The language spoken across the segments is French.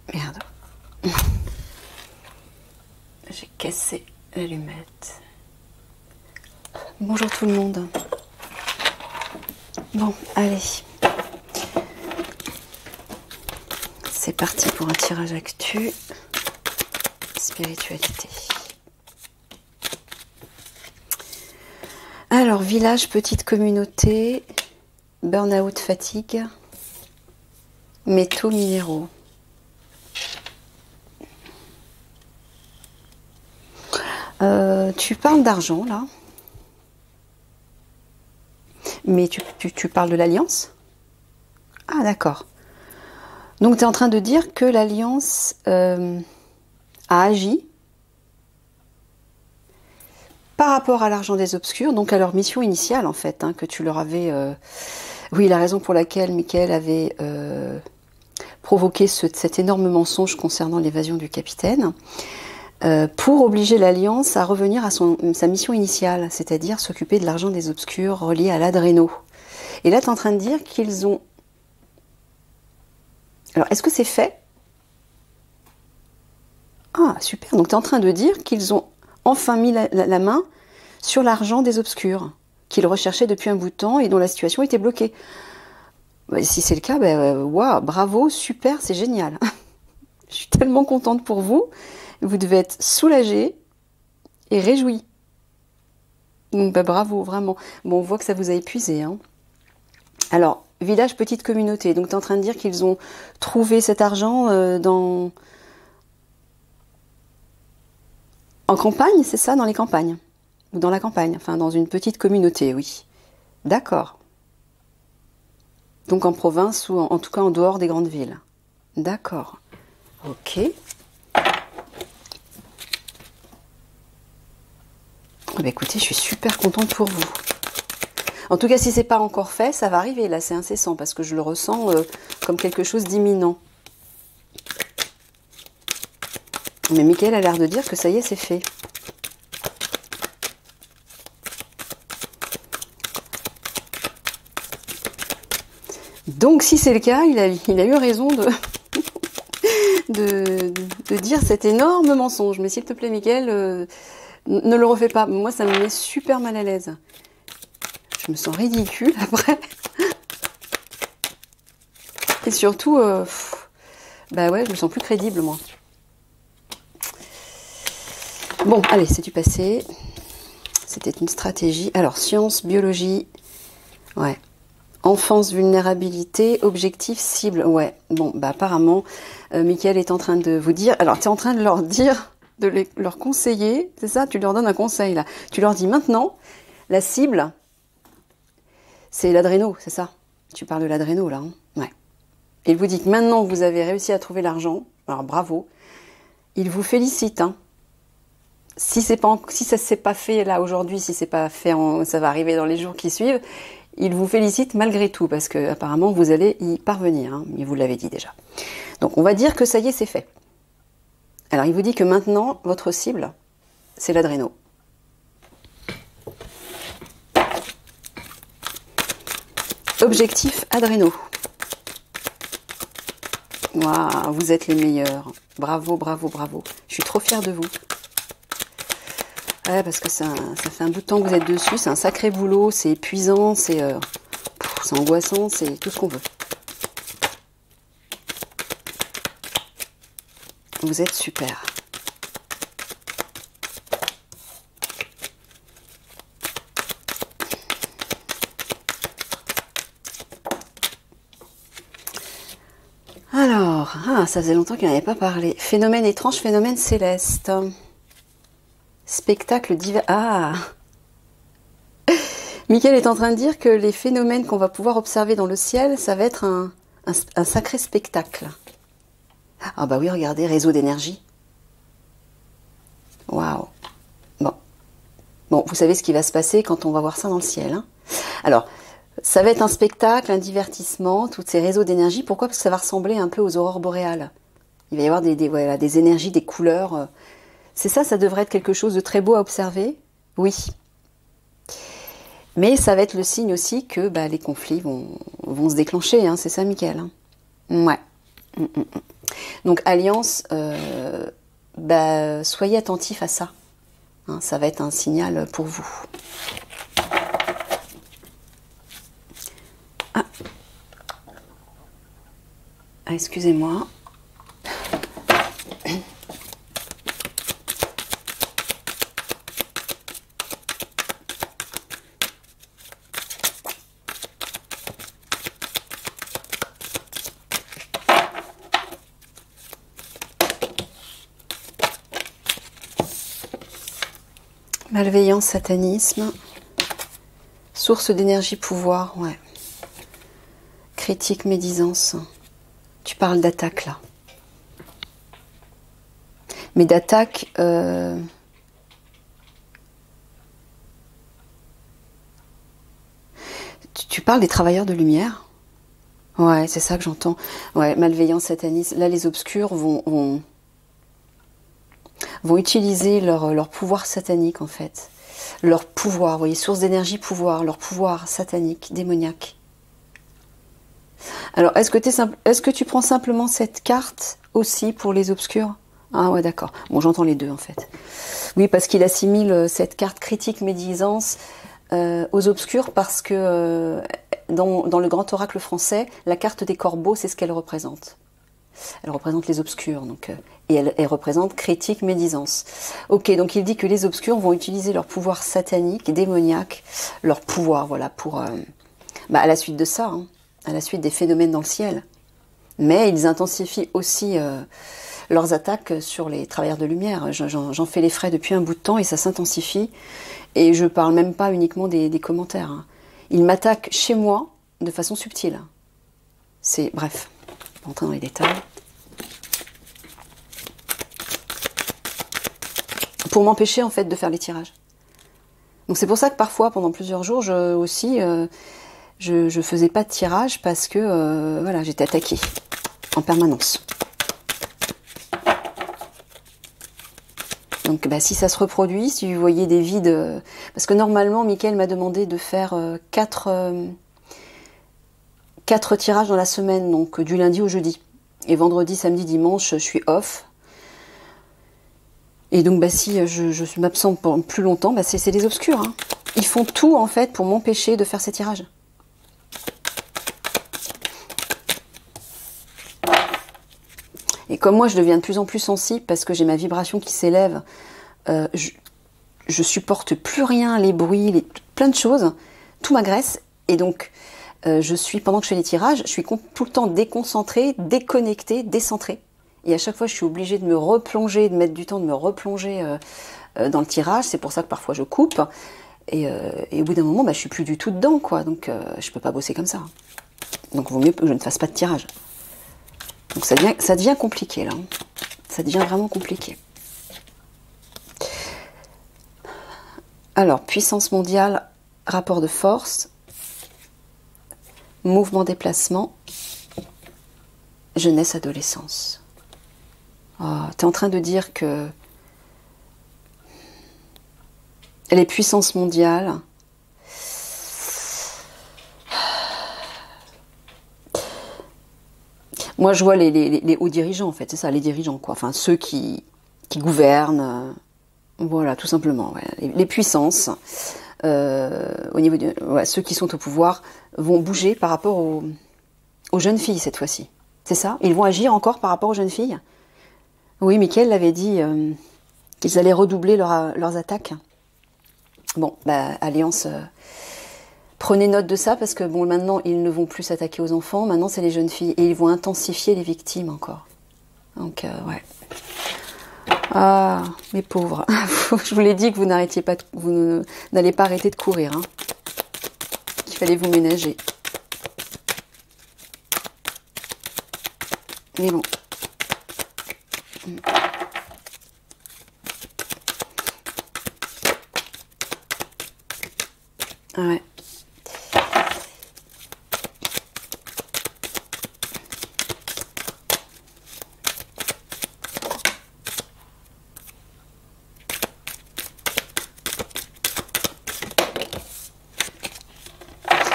Merde. J'ai cassé l'allumette. Bonjour tout le monde. Bon, allez. C'est parti pour un tirage actu. Spiritualité. Alors, village, petite communauté, burn-out, fatigue, métaux, minéraux. Tu parles d'argent, là. Mais tu parles de l'alliance? Ah, d'accord. Donc, tu es en train de dire que l'alliance a agi par rapport à l'argent des obscurs, donc à leur mission initiale, en fait, hein, que tu leur avais... Oui, la raison pour laquelle Michael avait provoqué cet énorme mensonge concernant l'évasion du capitaine, pour obliger l'Alliance à revenir à sa mission initiale, c'est-à-dire s'occuper de l'argent des obscurs relié à l'adréno. Et là, tu es en train de dire qu'ils ont... Alors, est-ce que c'est fait? Ah, super. Donc, tu es en train de dire qu'ils ont enfin mis la main sur l'argent des obscurs, qu'ils recherchaient depuis un bout de temps et dont la situation était bloquée. Si c'est le cas, waouh, bravo, super, c'est génial. Je suis tellement contente pour vous. Vous devez être soulagés et réjouis. Donc, bravo, vraiment. Bon, on voit que ça vous a épuisé. Hein. Alors, village, petite communauté. Donc, tu es en train de dire qu'ils ont trouvé cet argent en campagne, c'est ça, dans les campagnes? Ou dans la campagne, enfin, dans une petite communauté, oui. D'accord. Donc, en province ou en tout cas en dehors des grandes villes. D'accord. Ok. Bah écoutez, je suis super contente pour vous. En tout cas, si c'est pas encore fait, ça va arriver. Là, c'est incessant parce que je le ressens comme quelque chose d'imminent. Mais Michael a l'air de dire que ça y est, c'est fait. Donc, si c'est le cas, il a eu raison de dire cet énorme mensonge. Mais s'il te plaît, Michael, ne le refais pas. Moi, ça me met super mal à l'aise. Je me sens ridicule après. Et surtout, bah ouais, je me sens plus crédible, moi. Bon, allez, c'est du passé. C'était une stratégie. Alors, science, biologie. Ouais. Enfance, vulnérabilité, objectif, cible. Ouais. Bon, bah apparemment, Michael est en train de vous dire... Alors, tu es en train de leur dire, leur conseiller. C'est ça? Tu leur donnes un conseil, là. Tu leur dis maintenant, la cible, c'est l'adréno, c'est ça? Tu parles de l'adréno, là. Hein, ouais. Il vous dit que maintenant que vous avez réussi à trouver l'argent, alors bravo, il vous félicite, hein. Si ça ne s'est pas fait là aujourd'hui, si c'est pas fait, ça va arriver dans les jours qui suivent, il vous félicite malgré tout, parce que apparemment vous allez y parvenir, hein, mais vous l'avez dit déjà. Donc on va dire que ça y est, c'est fait. Alors il vous dit que maintenant, votre cible, c'est l'adréno. Objectif adréno. Waouh, vous êtes les meilleurs. Bravo, bravo, bravo. Je suis trop fière de vous. Ouais, parce que ça fait un bout de temps que vous êtes dessus. C'est un sacré boulot, c'est épuisant, c'est angoissant, c'est tout ce qu'on veut. Vous êtes super. Alors, ça faisait longtemps qu'il n'en avait pas parlé. Phénomène étrange, phénomène céleste. Spectacle divers. Ah! Michael est en train de dire que les phénomènes qu'on va pouvoir observer dans le ciel, ça va être un sacré spectacle. Ah bah oui, regardez, réseau d'énergie. Waouh! Bon, vous savez ce qui va se passer quand on va voir ça dans le ciel. Hein. Alors, ça va être un spectacle, un divertissement, tous ces réseaux d'énergie. Pourquoi? Parce que ça va ressembler un peu aux aurores boréales. Il va y avoir des énergies, des couleurs. C'est ça, ça devrait être quelque chose de très beau à observer. Oui. Mais ça va être le signe aussi que les conflits vont se déclencher. Hein. C'est ça, Michael? Hein. Ouais. Donc Alliance, bah, soyez attentifs à ça. Hein, ça va être un signal pour vous. Ah, ah excusez-moi. Malveillance, satanisme, source d'énergie, pouvoir, ouais. Critique, médisance. Tu parles d'attaque là. Mais d'attaque, tu parles des travailleurs de lumière? Ouais, c'est ça que j'entends. Ouais, malveillance, satanisme. Là, les obscurs vont utiliser leur pouvoir satanique, en fait. Leur pouvoir, vous voyez, source d'énergie, pouvoir, leur pouvoir satanique, démoniaque. Alors, est-ce que tu prends simplement cette carte aussi pour les obscurs? Ah ouais, d'accord. Bon, j'entends les deux, en fait. Oui, parce qu'il assimile cette carte critique médisance aux obscurs, parce que dans le grand oracle français, la carte des corbeaux, c'est ce qu'elle représente. Elle représente les obscurs, donc, et elle représente critique, médisance. Ok, donc il dit que les obscurs vont utiliser leur pouvoir satanique, démoniaque, leur pouvoir, voilà, pour, à la suite de ça, hein, à la suite des phénomènes dans le ciel. Mais ils intensifient aussi leurs attaques sur les travailleurs de lumière. J'en fais les frais depuis un bout de temps et ça s'intensifie. Et je parle même pas uniquement des commentaires. Hein. Ils m'attaquent chez moi de façon subtile. C'est, bref, on va entrer dans les détails. Pour m'empêcher en fait de faire les tirages. Donc c'est pour ça que parfois, pendant plusieurs jours, je faisais pas de tirage parce que voilà, j'étais attaquée en permanence. Donc bah, si ça se reproduit, si vous voyez des vides... parce que normalement, Mickaël m'a demandé de faire 4 tirages dans la semaine, donc du lundi au jeudi. Et vendredi, samedi, dimanche, je suis off. Et donc bah, si je m'absente plus longtemps, bah, c'est des obscurs. Hein. Ils font tout en fait pour m'empêcher de faire ces tirages. Et comme moi, je deviens de plus en plus sensible parce que j'ai ma vibration qui s'élève, je supporte plus rien, les bruits, plein de choses, tout m'agresse. Et donc, pendant que je fais les tirages, je suis tout le temps déconcentrée, déconnectée, décentrée. Et à chaque fois, je suis obligée de me replonger, de mettre du temps, de me replonger dans le tirage. C'est pour ça que parfois je coupe. Et au bout d'un moment, bah, je suis plus du tout dedans, quoi. Donc, je peux pas bosser comme ça. Donc, il vaut mieux que je ne fasse pas de tirage. Donc ça devient compliqué là, ça devient vraiment compliqué. Alors, puissance mondiale, rapport de force, mouvement déplacement, jeunesse, adolescence. Oh, tu es en train de dire que les puissances mondiales, moi, je vois les hauts dirigeants, en fait, c'est ça, les dirigeants, quoi. Enfin, ceux qui gouvernent, voilà, tout simplement. Ouais. Les puissances, au niveau ceux qui sont au pouvoir, vont bouger par rapport aux jeunes filles, cette fois-ci. C'est ça? Ils vont agir encore par rapport aux jeunes filles? Oui, Mickaël l'avait dit, qu'ils allaient redoubler leurs attaques. Bon, bah, Alliance... Prenez note de ça parce que bon, maintenant, ils ne vont plus s'attaquer aux enfants. Maintenant, c'est les jeunes filles. Et ils vont intensifier les victimes encore. Donc, ouais. Ah, mes pauvres. Je vous l'ai dit que vous n'allez pas arrêter de courir. Hein. Il fallait vous ménager. Mais bon. Ouais.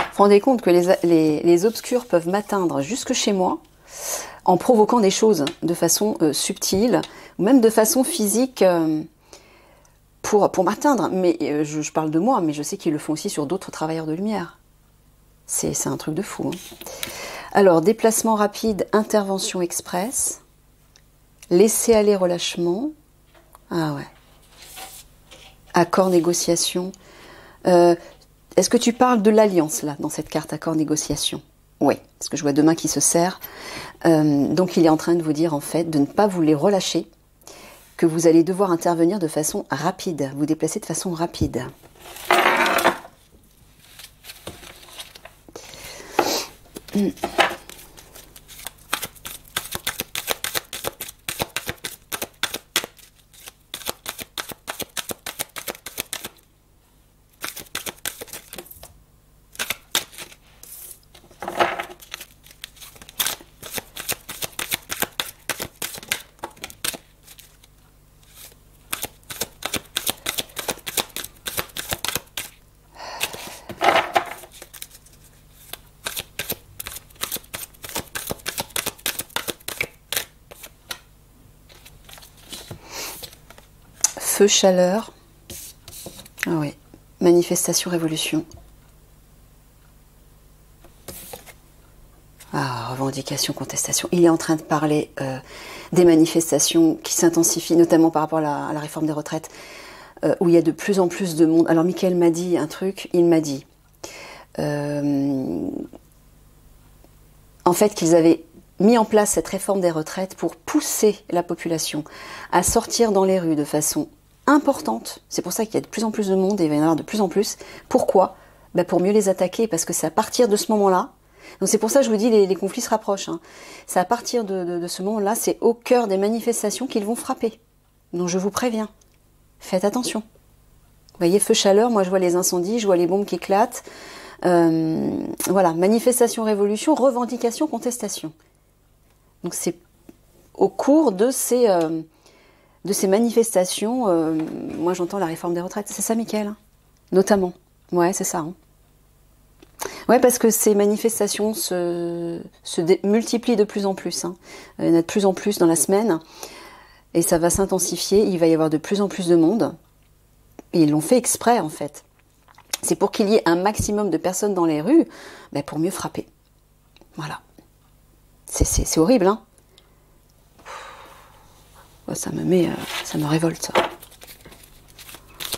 Vous vous rendez compte que les obscurs peuvent m'atteindre jusque chez moi en provoquant des choses de façon subtile, ou même de façon physique pour m'atteindre. Mais je parle de moi, mais je sais qu'ils le font aussi sur d'autres travailleurs de lumière. C'est un truc de fou. Hein. Alors, déplacement rapide, intervention express, laisser aller relâchement. Ah ouais. Accord négociation. Est-ce que tu parles de l'alliance là, dans cette carte accord négociation? Oui, parce que je vois deux mains qui se serrent. Donc il est en train de vous dire en fait de ne pas vous les relâcher, que vous allez devoir intervenir de façon rapide, vous déplacer de façon rapide. Feu, chaleur. Ah oui. Manifestation, révolution. Ah, revendication, contestation. Il est en train de parler des manifestations qui s'intensifient, notamment par rapport à la réforme des retraites, où il y a de plus en plus de monde. Alors, Mickaël m'a dit un truc, il m'a dit, en fait, qu'ils avaient mis en place cette réforme des retraites pour pousser la population à sortir dans les rues de façon importante. C'est pour ça qu'il y a de plus en plus de monde et il va y en avoir de plus en plus. Pourquoi? Ben pour mieux les attaquer, parce que c'est à partir de ce moment-là. Donc c'est pour ça que je vous dis les conflits se rapprochent. Hein. C'est à partir de ce moment-là, c'est au cœur des manifestations qu'ils vont frapper. Donc je vous préviens, faites attention. Vous voyez, feu, chaleur, moi je vois les incendies, je vois les bombes qui éclatent. Voilà, manifestation, révolution, revendication, contestation. Donc c'est au cours de ces manifestations, moi j'entends la réforme des retraites, c'est ça Mickaël, hein, notamment. Ouais, c'est ça. Hein. Ouais, parce que ces manifestations se multiplient de plus en plus. Hein. Il y en a de plus en plus dans la semaine, et ça va s'intensifier, il va y avoir de plus en plus de monde. Et ils l'ont fait exprès en fait. C'est pour qu'il y ait un maximum de personnes dans les rues, ben pour mieux frapper. Voilà. C'est horrible, hein. Ça me révolte, ça.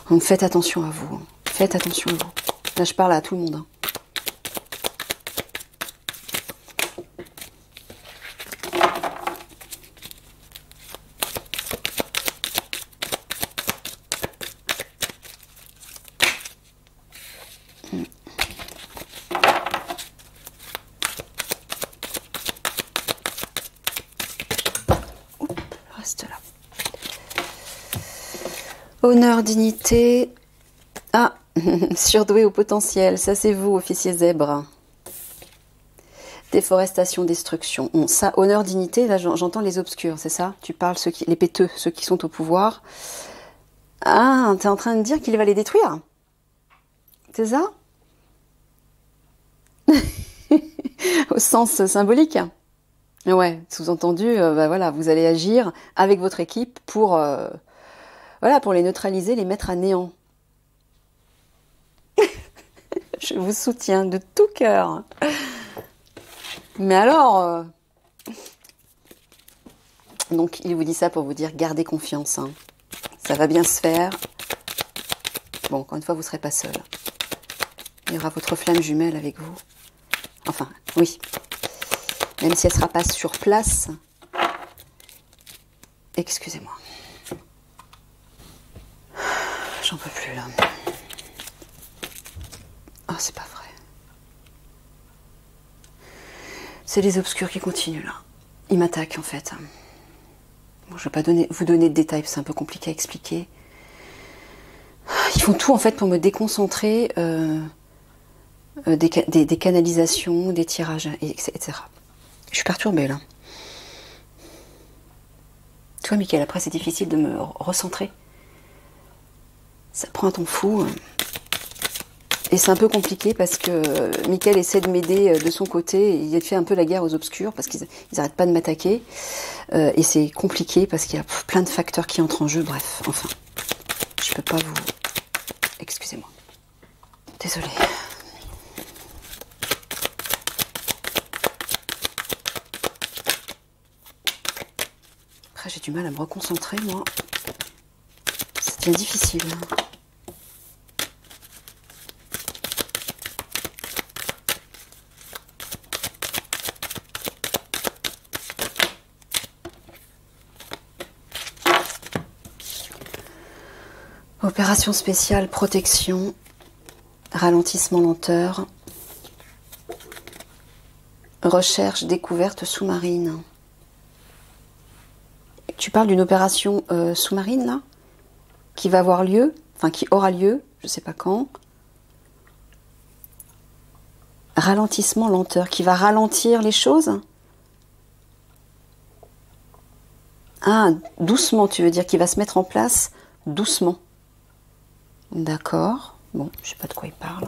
Donc faites attention à vous. Hein. Faites attention à vous. Là, je parle à tout le monde. Hein. Reste là. Honneur, dignité. Ah, surdoué au potentiel. Ça, c'est vous, officier zèbre. Déforestation, destruction. Bon, ça, honneur, dignité, là, j'entends les obscurs, c'est ça? Tu parles les péteux, ceux qui sont au pouvoir. Ah, t'es en train de dire qu'il va les détruire? C'est ça? Au sens symbolique. Ouais, sous-entendu, bah voilà, vous allez agir avec votre équipe pour, voilà, pour les neutraliser, les mettre à néant. Je vous soutiens de tout cœur. Mais alors, donc il vous dit ça pour vous dire, gardez confiance. Hein. Ça va bien se faire. Bon, encore une fois, vous ne serez pas seul. Il y aura votre flamme jumelle avec vous. Enfin, oui. Même si elle ne sera pas sur place. Excusez-moi. J'en peux plus, là. Oh, c'est pas vrai. C'est les obscurs qui continuent, là. Ils m'attaquent, en fait. Bon, je ne vais pas vous donner de détails, c'est un peu compliqué à expliquer. Ils font tout, en fait, pour me déconcentrer des canalisations, des tirages, etc. Je suis perturbée, là. Tu vois, Mickaël, après, c'est difficile de me recentrer. Ça prend un temps fou. Et c'est un peu compliqué parce que Mickaël essaie de m'aider de son côté. Il fait un peu la guerre aux obscurs parce qu'ils n'arrêtent pas de m'attaquer. Et c'est compliqué parce qu'il y a plein de facteurs qui entrent en jeu. Bref, enfin, je peux pas vous... Excusez-moi. Désolée. Après, j'ai du mal à me reconcentrer, moi. Ça devient difficile. Opération spéciale, protection, ralentissement lenteur, recherche, découverte sous-marine. Tu parles d'une opération sous-marine, là, qui va avoir lieu, enfin qui aura lieu, je ne sais pas quand. Ralentissement lenteur, qui va ralentir les choses. Ah, doucement, tu veux dire, qui va se mettre en place doucement. D'accord. Bon, je sais pas de quoi il parle.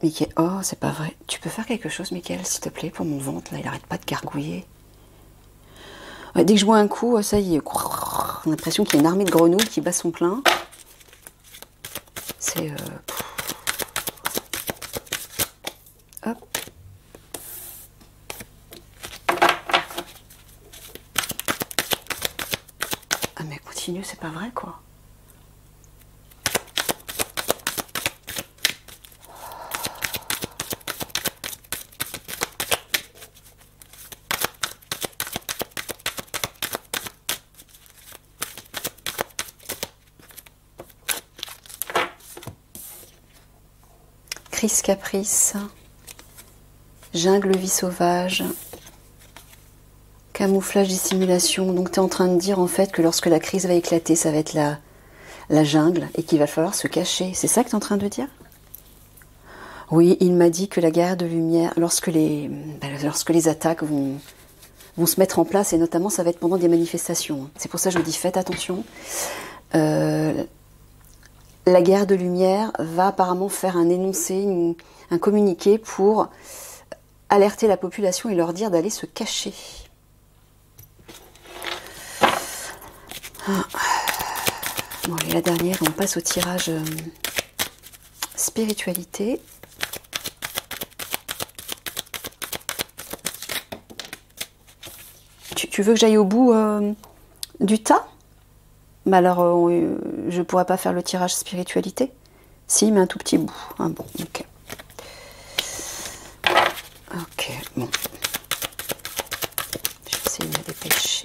Mickaël, oh, c'est pas vrai. Tu peux faire quelque chose, Mickaël, s'il te plaît, pour mon ventre, là, il arrête pas de gargouiller. Ouais, dès que je vois un coup, ça y est, on a l'impression qu'il y a une armée de grenouilles qui bat son plein. C'est... Hop. Ah mais continue, c'est pas vrai, quoi. Crise caprice, jungle vie sauvage, camouflage dissimulation. Donc tu es en train de dire en fait que lorsque la crise va éclater, ça va être la jungle et qu'il va falloir se cacher. C'est ça que tu es en train de dire? Oui, il m'a dit que la guerre de lumière, lorsque les attaques vont se mettre en place, et notamment ça va être pendant des manifestations. C'est pour ça que je vous dis faites attention. La guerre de lumière va apparemment faire un énoncé, un communiqué pour alerter la population et leur dire d'aller se cacher. Bon, allez, la dernière, on passe au tirage spiritualité. Tu veux que j'aille au bout du tas? Bah alors, je pourrais pas faire le tirage spiritualité? Si, mais un tout petit bout. Ah bon, ok. Ok, bon. Je vais essayer de me dépêcher.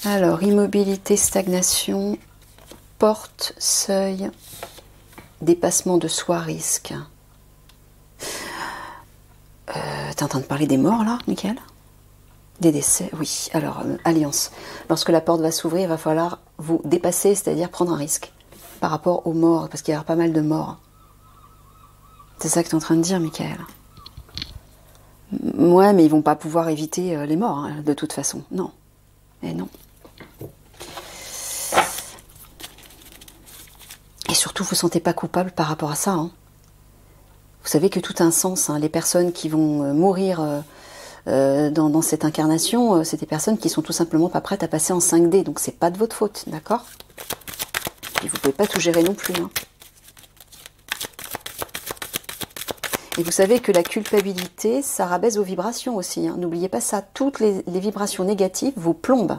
Alors, immobilité, stagnation, porte, seuil, dépassement de soi, risque. T'es en train de parler des morts, là, Mickaël? Des décès, oui. Alors, alliance. Lorsque la porte va s'ouvrir, il va falloir vous dépasser, c'est-à-dire prendre un risque par rapport aux morts, parce qu'il y aura pas mal de morts. C'est ça que tu es en train de dire, Mickaël? Ouais, mais ils vont pas pouvoir éviter les morts, hein, de toute façon. Non. Et non. Et surtout, vous ne vous sentez pas coupable par rapport à ça. Hein. Vous savez que tout a un sens. Hein. Les personnes qui vont mourir... dans cette incarnation, c'est des personnes qui sont tout simplement pas prêtes à passer en 5D, donc c'est pas de votre faute, d'accord? Et vous pouvez pas tout gérer non plus. Hein. Et vous savez que la culpabilité, ça rabaisse vos vibrations aussi. Hein. N'oubliez pas ça, toutes les vibrations négatives vous plombent.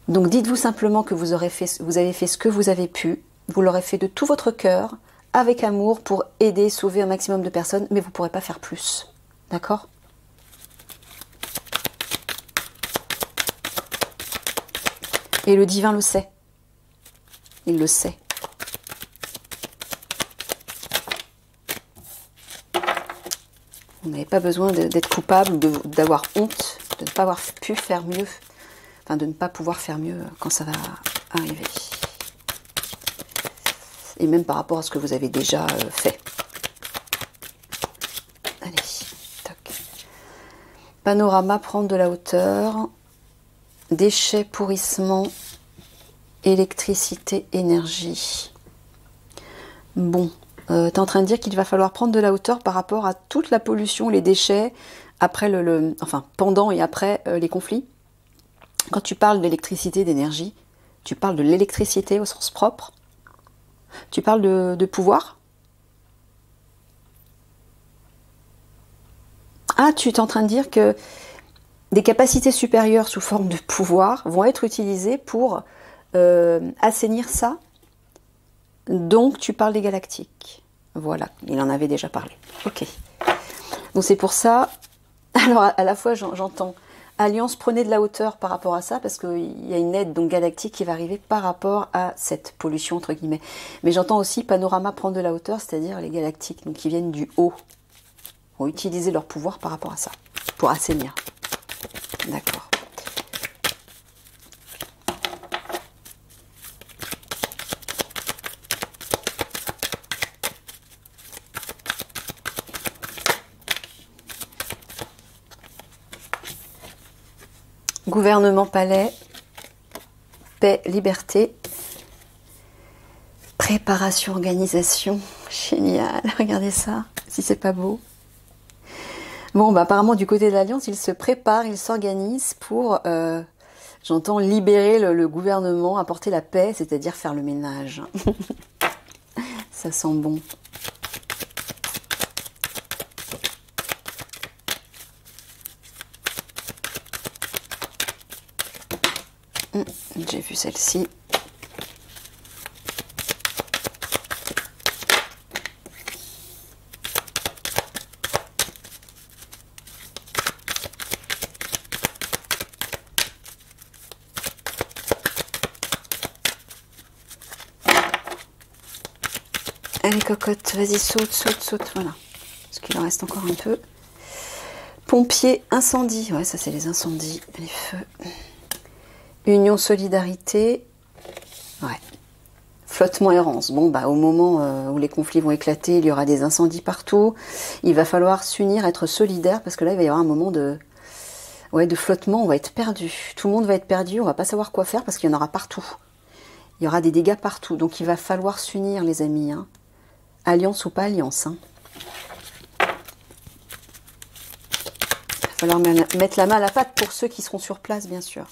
Donc dites-vous simplement que vous avez fait ce que vous avez pu, vous l'aurez fait de tout votre cœur, avec amour, pour aider, sauver un maximum de personnes, mais vous ne pourrez pas faire plus. D'accord? Et le divin le sait. Il le sait. Vous n'avez pas besoin d'être coupable, d'avoir honte, de ne pas avoir pu faire mieux. Enfin, de ne pas pouvoir faire mieux quand ça va arriver. Et même par rapport à ce que vous avez déjà fait. Allez. Panorama, prendre de la hauteur. Déchets, pourrissement. Électricité, énergie. Bon, tu es en train de dire qu'il va falloir prendre de la hauteur par rapport à toute la pollution, les déchets, après enfin, pendant et après les conflits. Quand tu parles d'électricité, d'énergie, tu parles de l'électricité au sens propre. Tu parles de pouvoir. Ah, tu es en train de dire que des capacités supérieures sous forme de pouvoir vont être utilisées pour assainir ça. Donc, tu parles des galactiques. Voilà, il en avait déjà parlé. Ok. Donc, c'est pour ça. Alors, à la fois, j'entends Alliance, prenez de la hauteur par rapport à ça, parce qu'il y a une aide donc galactique qui va arriver par rapport à cette pollution, entre guillemets. Mais j'entends aussi Panorama, prendre de la hauteur, c'est-à-dire les galactiques donc, qui viennent du haut, vont utiliser leur pouvoir par rapport à ça, pour assainir. D'accord. Gouvernement, palais, paix, liberté, préparation, organisation. Génial, regardez ça, si c'est pas beau. Bon, bah apparemment du côté de l'Alliance, ils se préparent, ils s'organisent pour, j'entends, libérer le gouvernement, apporter la paix, c'est-à-dire faire le ménage. Ça sent bon. J'ai vu celle-ci. Allez cocotte, vas-y saute, saute, saute, voilà. Parce qu'il en reste encore un peu. Pompier, incendie, ouais ça c'est les incendies, les feux. Union, solidarité, ouais. Flottement, errance. Bon, bah, au moment où les conflits vont éclater, il y aura des incendies partout. Il va falloir s'unir, être solidaire, parce que là, il va y avoir un moment de flottement. On va être perdu. Tout le monde va être perdu. On va pas savoir quoi faire parce qu'il y en aura partout. Il y aura des dégâts partout. Donc, il va falloir s'unir, les amis. Hein. Alliance ou pas alliance. Hein. Il va falloir mettre la main à la pâte pour ceux qui seront sur place, bien sûr.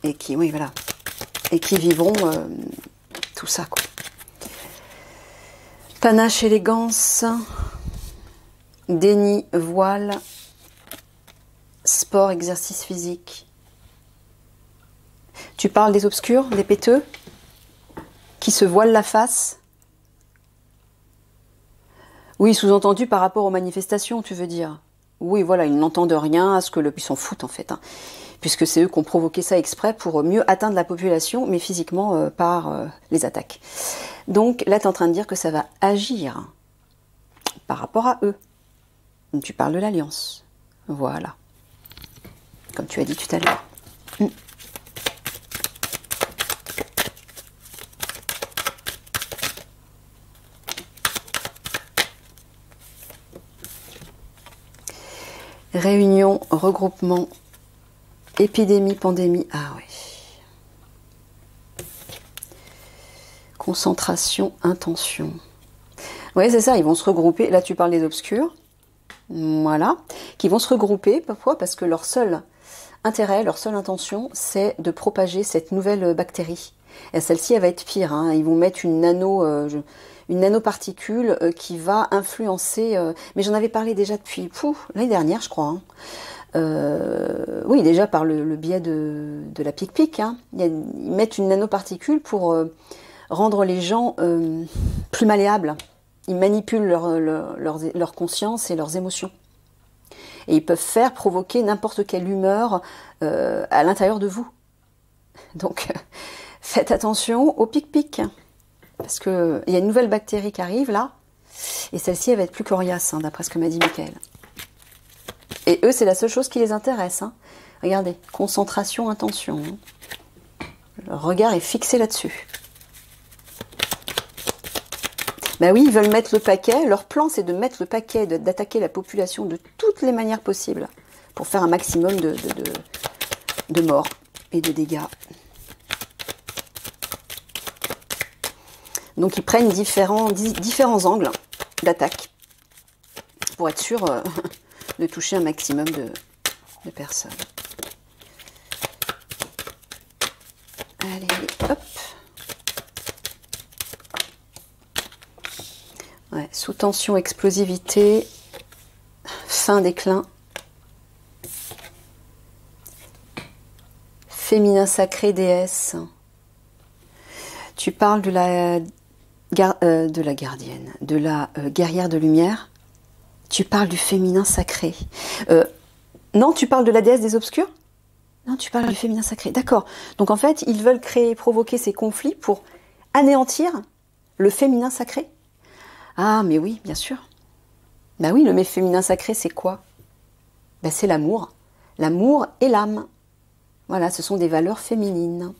Et qui, oui, voilà, et qui vivront tout ça, quoi. Panache, élégance, déni, voile, sport, exercice physique. Tu parles des obscurs, des péteux, qui se voilent la face. Oui, sous-entendu par rapport aux manifestations, tu veux dire. Oui, voilà, ils n'entendent rien à ce que ils s'en foutent, en fait, hein. Puisque c'est eux qui ont provoqué ça exprès pour mieux atteindre la population, mais physiquement par les attaques. Donc là, tu es en train de dire que ça va agir par rapport à eux. Donc, tu parles de l'alliance. Voilà. Comme tu as dit tout à l'heure. Réunion, regroupement, épidémie, pandémie. Ah oui. Concentration, intention. Oui, c'est ça, ils vont se regrouper. Là, tu parles des obscurs. Voilà. Qui vont se regrouper. Pourquoi? Parce que leur seul intérêt, leur seule intention, c'est de propager cette nouvelle bactérie. Et celle-ci, elle va être pire. Hein. Ils vont mettre une nanoparticule qui va influencer... mais j'en avais parlé déjà depuis l'année dernière, je crois. Hein. Oui, déjà par le biais de la pic-pic. Hein. Ils mettent une nanoparticule pour rendre les gens plus malléables. Ils manipulent leur conscience et leurs émotions. Et ils peuvent provoquer n'importe quelle humeur à l'intérieur de vous. Donc, faites attention au pic-pic. Parce qu'il y a une nouvelle bactérie qui arrive là. Et celle-ci, elle va être plus coriace, hein, d'après ce que m'a dit Mickaël. Et eux, c'est la seule chose qui les intéresse. Hein. Regardez, concentration, intention. Hein. Le regard est fixé là-dessus. Bah oui, ils veulent mettre le paquet. Leur plan, c'est de mettre le paquet, d'attaquer la population de toutes les manières possibles pour faire un maximum de morts et de dégâts. Donc ils prennent différents angles d'attaque pour être sûr de toucher un maximum de personnes. Allez, hop. Ouais, sous tension, explosivité, fin déclin. Féminin sacré, déesse. Tu parles de la gardienne, de la guerrière de lumière. Tu parles du féminin sacré. Non, tu parles de la déesse des obscurs? Non, tu parles du féminin sacré. D'accord. Donc en fait, ils veulent provoquer ces conflits pour anéantir le féminin sacré. Ah, mais oui, bien sûr. Bah oui, le féminin sacré, c'est quoi? Bah, c'est l'amour. L'amour et l'âme. Voilà, ce sont des valeurs féminines.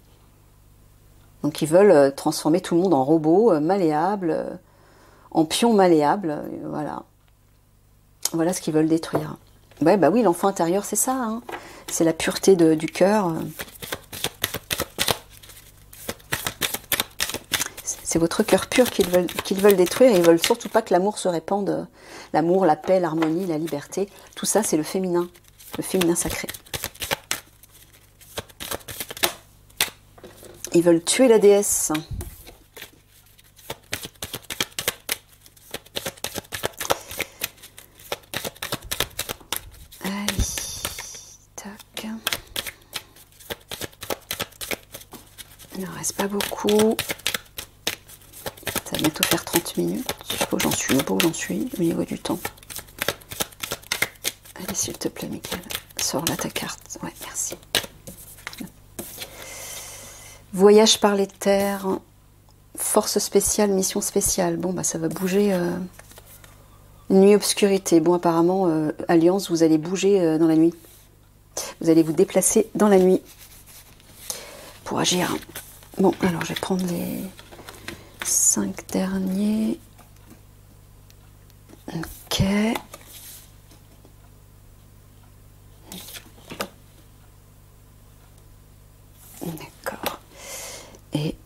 Donc ils veulent transformer tout le monde en robot malléable, en pion malléable. Voilà. Voilà ce qu'ils veulent détruire. Ouais, bah oui, l'enfant intérieur, c'est ça. Hein. C'est la pureté du cœur. C'est votre cœur pur qu'ils veulent détruire. Ils veulent surtout pas que l'amour se répande. L'amour, la paix, l'harmonie, la liberté. Tout ça, c'est le féminin sacré. Ils veulent tuer la déesse. Allez, tac. Il ne reste pas beaucoup. Ça va bientôt faire 30 minutes. Je sais pas où j'en suis, au niveau du temps. Allez, s'il te plaît, Michael. Sors là ta carte. Ouais, merci. Voyage par les terres. Force spéciale, mission spéciale. Bon, bah ça va bouger. Nuit obscurité. Bon, apparemment, Alliance, vous allez bouger dans la nuit. Vous allez vous déplacer dans la nuit pour agir. Bon, alors je vais prendre les 5 derniers. Ok. D'accord. Et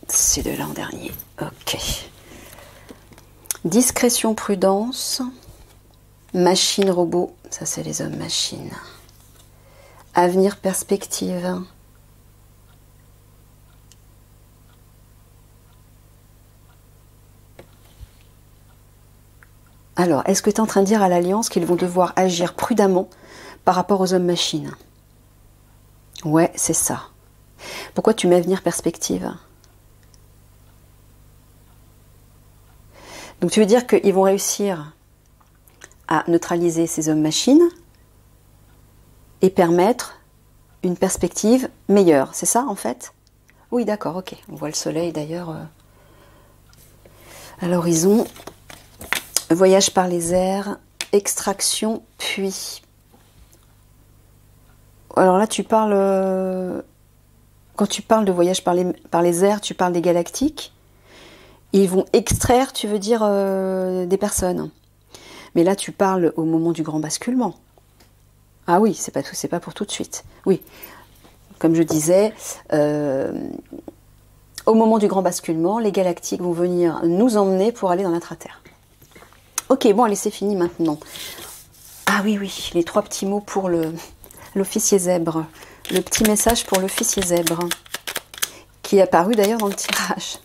c'est de là en dernier. Ok. Discrétion, prudence. Machine, robot. Ça, c'est les hommes machines. Avenir, perspective. Alors, est-ce que tu es en train de dire à l'Alliance qu'ils vont devoir agir prudemment par rapport aux hommes machines? Ouais, c'est ça. Pourquoi tu mets avenir, perspective? Donc tu veux dire qu'ils vont réussir à neutraliser ces hommes machines et permettre une perspective meilleure, c'est ça en fait? Oui, d'accord, ok. On voit le soleil d'ailleurs à l'horizon. Voyage par les airs, extraction, puis. Alors là, tu parles. Quand tu parles de voyage par les airs, tu parles des galactiques. Ils vont extraire, tu veux dire, des personnes. Mais là, tu parles au moment du grand basculement. Ah oui, c'est pas pour tout de suite. Oui, comme je disais, au moment du grand basculement, les galactiques vont venir nous emmener pour aller dans l'intra-terre. Ok, bon, allez, c'est fini maintenant. Ah oui, oui, les 3 petits mots pour l'officier zèbre. Le petit message pour l'officier zèbre, qui est apparu d'ailleurs dans le tirage.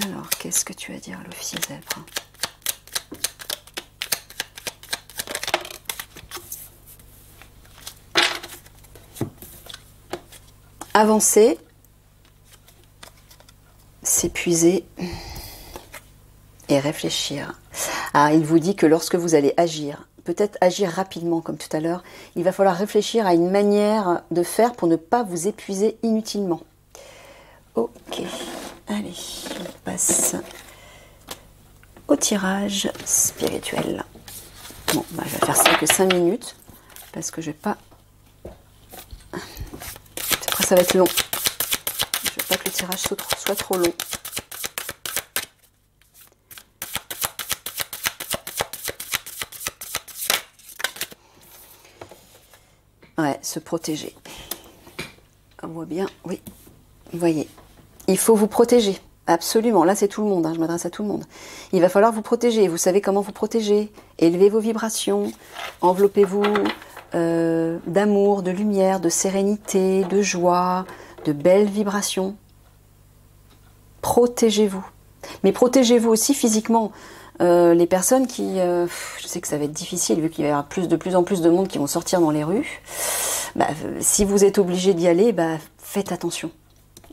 Alors, qu'est-ce que tu vas dire, l'officier zèbre? Avancer, s'épuiser et réfléchir. Ah, il vous dit que lorsque vous allez agir, peut-être agir rapidement comme tout à l'heure, il va falloir réfléchir à une manière de faire pour ne pas vous épuiser inutilement. Ok, allez, on passe au tirage spirituel. Bon, bah, je vais faire ça que 5 minutes, parce que je vais pas ça va être long. Je veux pas que le tirage soit trop long. Ouais, se protéger. On voit bien, oui. Vous voyez, il faut vous protéger. Absolument, là c'est tout le monde, hein, je m'adresse à tout le monde. Il va falloir vous protéger, vous savez comment vous protéger. Élevez vos vibrations, enveloppez-vous d'amour, de lumière, de sérénité, de joie, de belles vibrations. Protégez-vous. Mais protégez-vous aussi physiquement. Les personnes qui... je sais que ça va être difficile vu qu'il y aura de plus en plus de monde qui vont sortir dans les rues. Bah, si vous êtes obligé d'y aller, bah, faites attention.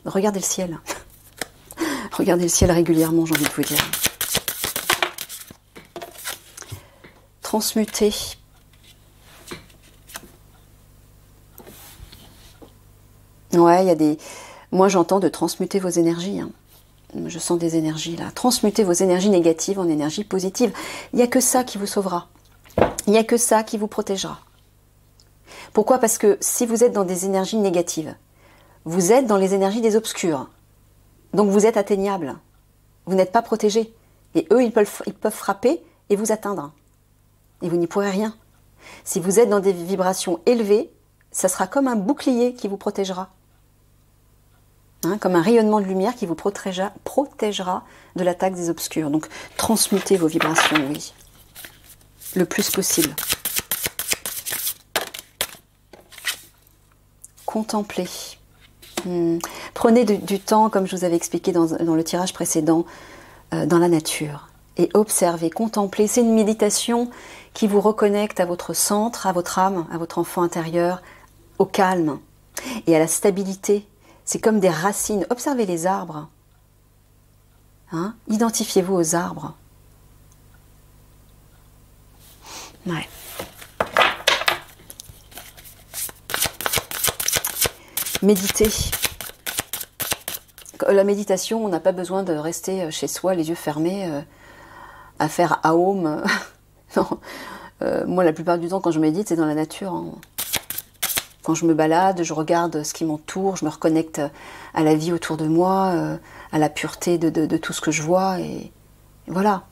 Regardez le ciel. Regardez le ciel régulièrement, j'ai envie de vous dire. Transmuter. Ouais, il y a des... Moi, j'entends de transmuter vos énergies. Hein. Je sens des énergies là. Transmutez vos énergies négatives en énergie positive. Il n'y a que ça qui vous sauvera. Il n'y a que ça qui vous protégera. Pourquoi? Parce que si vous êtes dans des énergies négatives, vous êtes dans les énergies des obscurs. Donc vous êtes atteignable. Vous n'êtes pas protégé. Et eux, ils peuvent frapper et vous atteindre. Et vous n'y pourrez rien. Si vous êtes dans des vibrations élevées, ça sera comme un bouclier qui vous protégera. Hein, comme un rayonnement de lumière qui vous protégera de l'attaque des obscurs. Donc transmutez vos vibrations, oui. Le plus possible. Contemplez. Prenez du temps, comme je vous avais expliqué dans le tirage précédent, dans la nature. Et observez, contemplez. C'est une méditation qui vous reconnecte à votre centre, à votre âme, à votre enfant intérieur, au calme et à la stabilité. C'est comme des racines. Observez les arbres. Hein? Identifiez-vous aux arbres. Ouais. Méditez. La méditation, on n'a pas besoin de rester chez soi, les yeux fermés, à faire Aum. Non. Moi, la plupart du temps, quand je médite, c'est dans la nature. Hein. Quand je me balade, je regarde ce qui m'entoure, je me reconnecte à la vie autour de moi, à la pureté de tout ce que je vois, et voilà.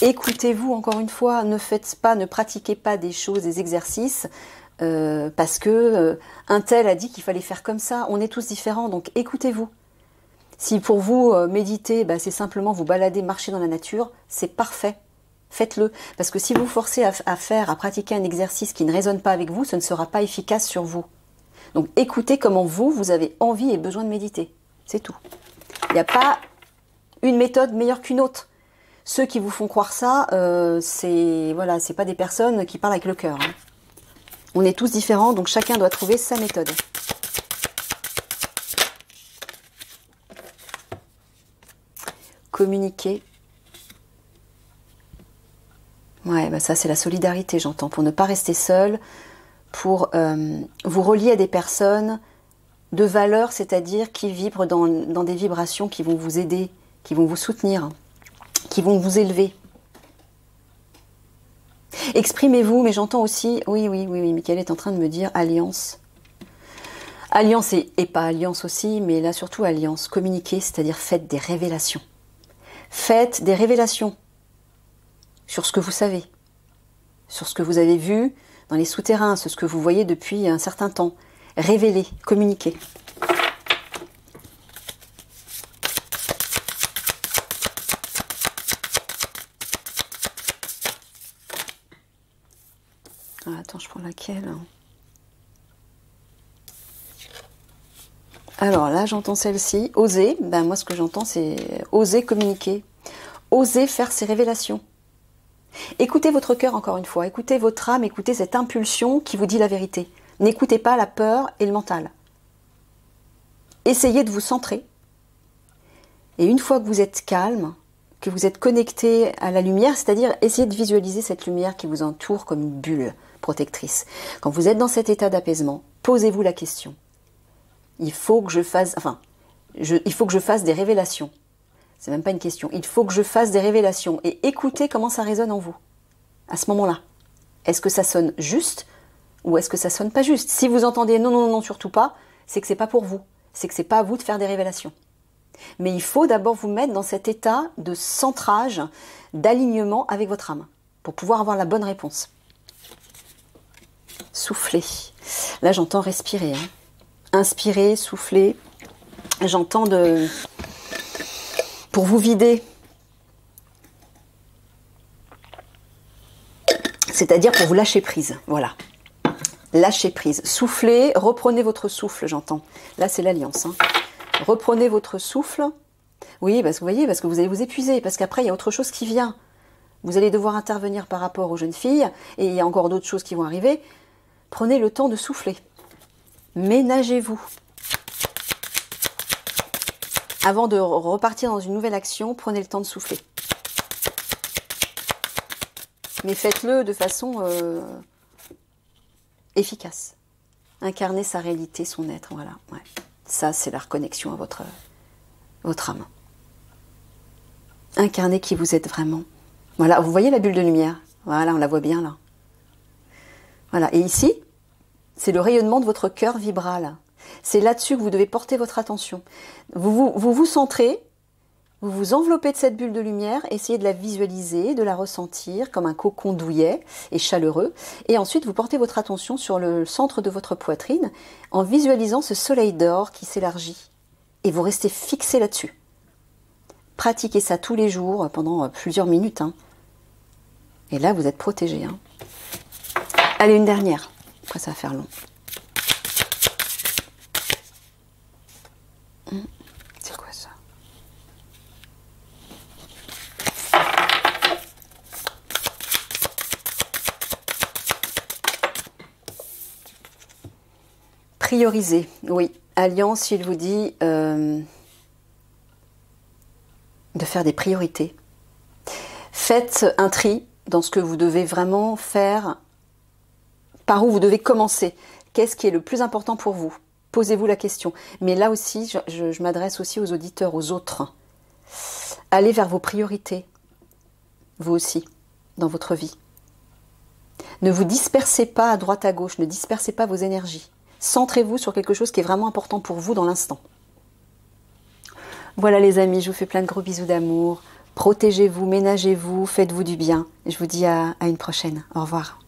Écoutez-vous, encore une fois, ne pratiquez pas des choses, des exercices, parce que un tel a dit qu'il fallait faire comme ça. On est tous différents, donc écoutez-vous. Si pour vous, méditer, bah, c'est simplement vous balader, marcher dans la nature, c'est parfait. Faites-le, parce que si vous forcez à pratiquer un exercice qui ne résonne pas avec vous, ce ne sera pas efficace sur vous. Donc écoutez comment vous avez envie et besoin de méditer. C'est tout. Il n'y a pas une méthode meilleure qu'une autre. Ceux qui vous font croire ça, c'est pas des personnes qui parlent avec le cœur. Hein. On est tous différents, donc chacun doit trouver sa méthode. Communiquer. Ouais, bah ça c'est la solidarité, j'entends, pour ne pas rester seul, pour vous relier à des personnes de valeur, c'est-à-dire qui vibrent dans des vibrations qui vont vous aider, qui vont vous soutenir, qui vont vous élever. Exprimez-vous, mais j'entends aussi, oui, Michael est en train de me dire alliance. Alliance et pas alliance aussi, mais là surtout alliance. Communiquer, c'est-à-dire faites des révélations. Faites des révélations sur ce que vous savez, sur ce que vous avez vu dans les souterrains, sur ce que vous voyez depuis un certain temps. Révélez, communiquez. Ah, attends, je prends laquelle? Alors là, j'entends celle-ci. Oser. Ben, moi, ce que j'entends, c'est oser communiquer. Oser faire ses révélations. Écoutez votre cœur encore une fois. Écoutez votre âme. Écoutez cette impulsion qui vous dit la vérité. N'écoutez pas la peur et le mental. Essayez de vous centrer. Et une fois que vous êtes calme, que vous êtes connecté à la lumière, c'est-à-dire essayez de visualiser cette lumière qui vous entoure comme une bulle protectrice. Quand vous êtes dans cet état d'apaisement, posez-vous la question. Il faut que je fasse des révélations. C'est même pas une question. Il faut que je fasse des révélations et écoutez comment ça résonne en vous. À ce moment-là. Est-ce que ça sonne juste Ou est-ce que ça sonne pas juste? Si vous entendez non, non, non, surtout pas, c'est que c'est pas pour vous. C'est que c'est pas à vous de faire des révélations. Mais il faut d'abord vous mettre dans cet état de centrage, d'alignement avec votre âme, pour pouvoir avoir la bonne réponse. Souffler. Là, j'entends respirer. Hein. Inspirer, souffler. J'entends pour vous vider. C'est-à-dire pour vous lâcher prise. Voilà. Lâcher prise. Soufflez, reprenez votre souffle, j'entends. Là, c'est l'alliance. Hein. Reprenez votre souffle. Oui, parce que vous voyez, parce que vous allez vous épuiser, parce qu'après, il y a autre chose qui vient. Vous allez devoir intervenir par rapport aux jeunes filles, et il y a encore d'autres choses qui vont arriver. Prenez le temps de souffler. Ménagez-vous. Avant de repartir dans une nouvelle action, prenez le temps de souffler. Mais faites-le de façon efficace. Incarner sa réalité, son être, voilà. Ouais. Ça, c'est la reconnexion à votre âme. Incarnez qui vous êtes vraiment. Voilà, vous voyez la bulle de lumière? Voilà, on la voit bien là. Voilà, et ici, c'est le rayonnement de votre cœur vibral. C'est là-dessus que vous devez porter votre attention. Vous vous centrez, vous vous enveloppez de cette bulle de lumière, essayez de la visualiser, de la ressentir comme un cocon douillet et chaleureux. Et ensuite, vous portez votre attention sur le centre de votre poitrine en visualisant ce soleil d'or qui s'élargit. Et vous restez fixé là-dessus. Pratiquez ça tous les jours pendant plusieurs minutes. Hein. Et là, vous êtes protégé. Hein. Allez, une dernière. Après, ça va faire long. C'est quoi ça? Prioriser, oui. Alliance, il vous dit de faire des priorités. Faites un tri dans ce que vous devez vraiment faire, par où vous devez commencer. Qu'est-ce qui est le plus important pour vous? Posez-vous la question. Mais là aussi, je m'adresse aussi aux auditeurs, aux autres. Allez vers vos priorités, vous aussi, dans votre vie. Ne vous dispersez pas à droite à gauche, ne dispersez pas vos énergies. Centrez-vous sur quelque chose qui est vraiment important pour vous dans l'instant. Voilà les amis, je vous fais plein de gros bisous d'amour. Protégez-vous, ménagez-vous, faites-vous du bien. Je vous dis à une prochaine. Au revoir.